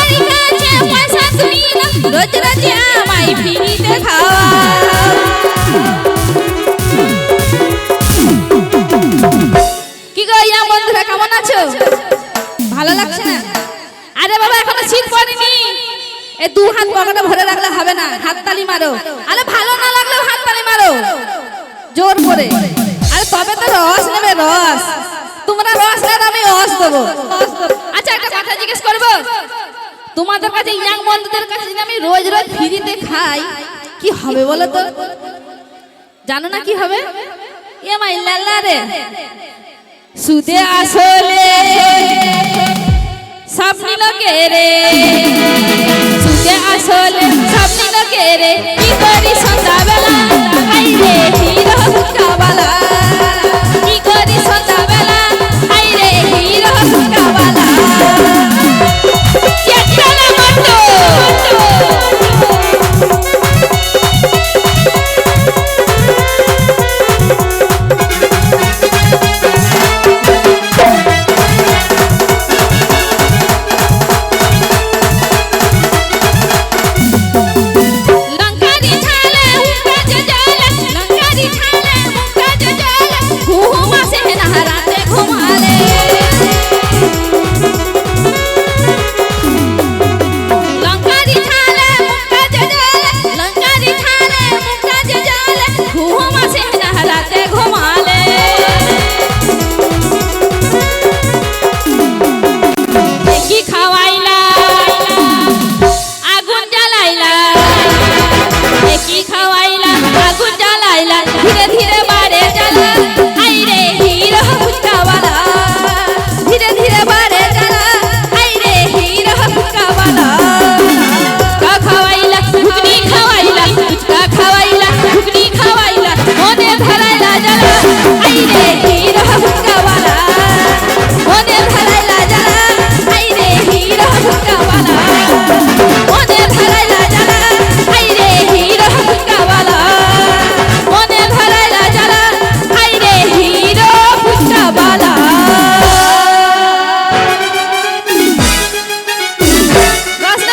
আমার কাছে পয়সা তুমি না রোজ রোজ আমায় ফ্রিতে খাওয়া কি গো ইয়া বন্ধুরা কেমন আছো ভালো লাগছে না আরে বাবা এখনো শীত পড়েনি এই দু হাত পকেটে ভরে রাখলে হবে না হাততালি মারো আরে ভালো না লাগলেও হাততালি মারো জোর করে আরে তবে তো রস নেবে রস তোমরা রস না আমি রস দেবো আচ্ছা একটা কথা জিজ্ঞেস করবো তোমাদের কাছে ইয়াং বন্ধুদের কাছে যদি আমি রোজ রোজ ফ্রিতে খাই কি হবে বলো তো জানো না কি হবে এ মাই লাল্লা রে সুদে আসলে সব নিল কে রে সুদে আসলে সব নিল কে রে কি করি সন্ধ্যাবেলা আই রে হিরো কাবালা